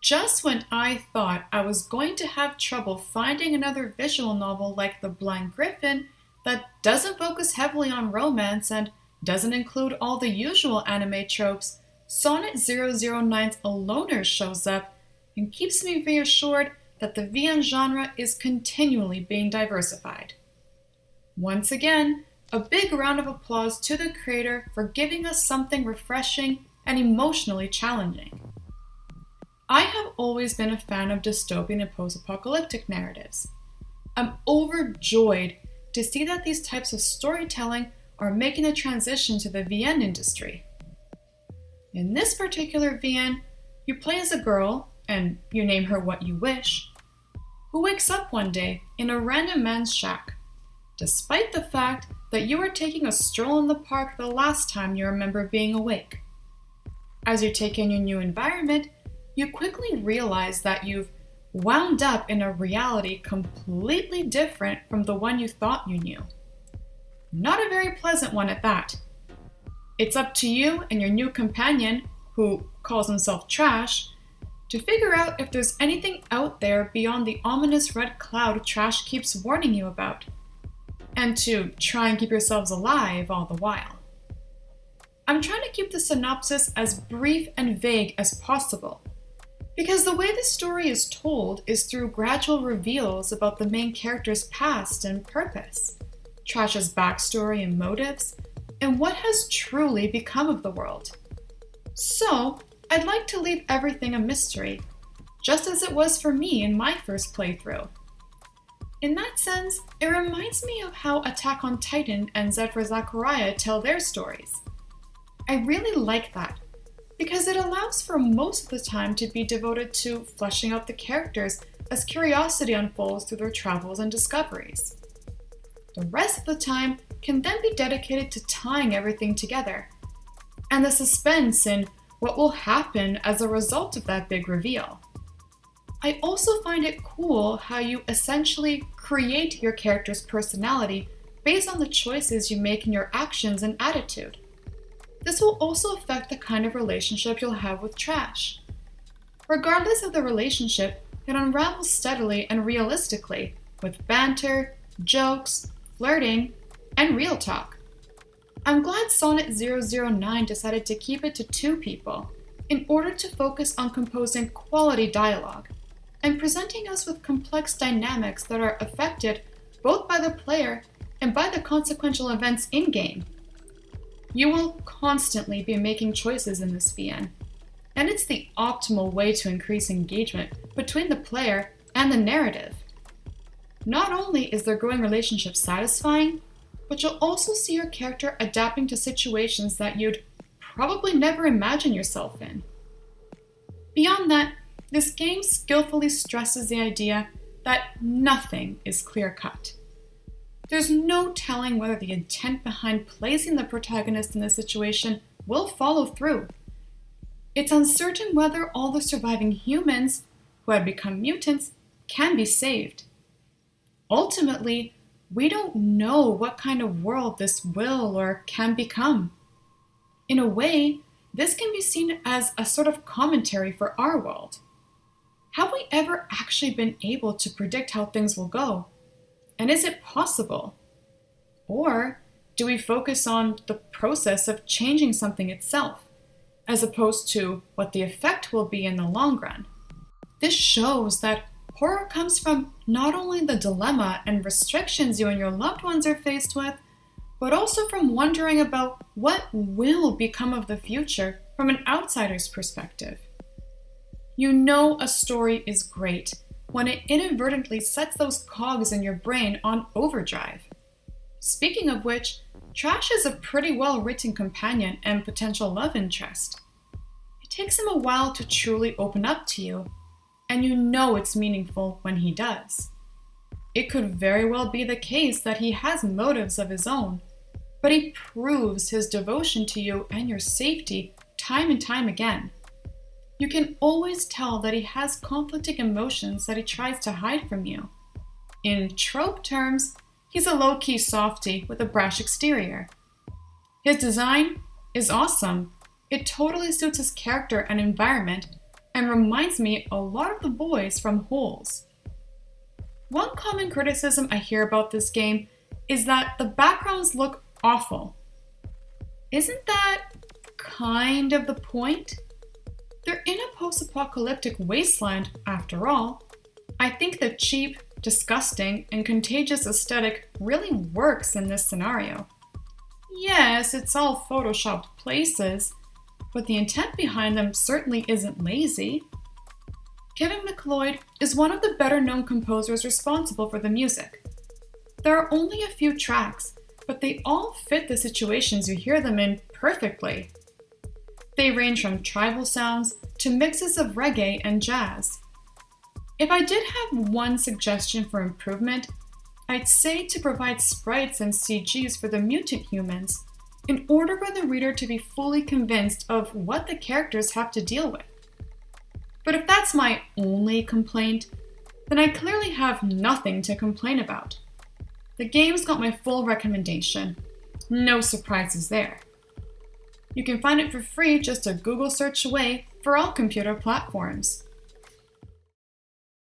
Just when I thought I was going to have trouble finding another visual novel like The Blind Griffin that doesn't focus heavily on romance and doesn't include all the usual anime tropes, Sonnet 009's A Loner shows up and keeps me reassured that the VN genre is continually being diversified. Once again, a big round of applause to the creator for giving us something refreshing and emotionally challenging. I have always been a fan of dystopian and post-apocalyptic narratives. I'm overjoyed to see that these types of storytelling are making a transition to the VN industry. In this particular VN, you play as a girl, and you name her what you wish, who wakes up one day in a random man's shack, despite the fact that you were taking a stroll in the park the last time you remember being awake. As you take in your new environment, you quickly realize that you've wound up in a reality completely different from the one you thought you knew. Not a very pleasant one at that. It's up to you and your new companion, who calls himself Trash, to figure out if there's anything out there beyond the ominous red cloud Trash keeps warning you about, and to try and keep yourselves alive all the while. I'm trying to keep the synopsis as brief and vague as possible, because the way the story is told is through gradual reveals about the main character's past and purpose, Trash's backstory and motives, and what has truly become of the world. So, I'd like to leave everything a mystery, just as it was for me in my first playthrough. In that sense, it reminds me of how Attack on Titan and Zephyr Zachariah tell their stories. I really like that, because it allows for most of the time to be devoted to fleshing out the characters as curiosity unfolds through their travels and discoveries. The rest of the time can then be dedicated to tying everything together, and the suspense in what will happen as a result of that big reveal. I also find it cool how you essentially create your character's personality based on the choices you make in your actions and attitude. This will also affect the kind of relationship you'll have with Trash. Regardless of the relationship, it unravels steadily and realistically, with banter, jokes, flirting, and real talk. I'm glad Sonnet 009 decided to keep it to 2 people in order to focus on composing quality dialogue and presenting us with complex dynamics that are affected both by the player and by the consequential events in-game. You will constantly be making choices in this VN, and it's the optimal way to increase engagement between the player and the narrative. Not only is their growing relationship satisfying, but you'll also see your character adapting to situations that you'd probably never imagine yourself in. Beyond that, this game skillfully stresses the idea that nothing is clear-cut. There's no telling whether the intent behind placing the protagonist in this situation will follow through. It's uncertain whether all the surviving humans, who had become mutants, can be saved. Ultimately, we don't know what kind of world this will or can become. In a way, this can be seen as a sort of commentary for our world. Have we ever actually been able to predict how things will go? And is it possible? Or do we focus on the process of changing something itself, as opposed to what the effect will be in the long run? This shows that horror comes from not only the dilemma and restrictions you and your loved ones are faced with, but also from wondering about what will become of the future from an outsider's perspective. You know a story is great when it inadvertently sets those cogs in your brain on overdrive. Speaking of which, Trash is a pretty well-written companion and potential love interest. It takes him a while to truly open up to you, and you know it's meaningful when he does. It could very well be the case that he has motives of his own, but he proves his devotion to you and your safety time and time again. You can always tell that he has conflicting emotions that he tries to hide from you. In trope terms, he's a low-key softie with a brash exterior. His design is awesome. It totally suits his character and environment, and reminds me a lot of the boys from Holes. One common criticism I hear about this game is that the backgrounds look awful. Isn't that kind of the point? They're in a post-apocalyptic wasteland, after all. I think the cheap, disgusting, and contagious aesthetic really works in this scenario. Yes, it's all photoshopped places, but the intent behind them certainly isn't lazy. Kevin MacLeod is one of the better-known composers responsible for the music. There are only a few tracks, but they all fit the situations you hear them in perfectly. They range from tribal sounds to mixes of reggae and jazz. If I did have one suggestion for improvement, I'd say to provide sprites and CGs for the mutant humans in order for the reader to be fully convinced of what the characters have to deal with. But if that's my only complaint, then I clearly have nothing to complain about. The game's got my full recommendation. No surprises there. You can find it for free just a Google search away for all computer platforms.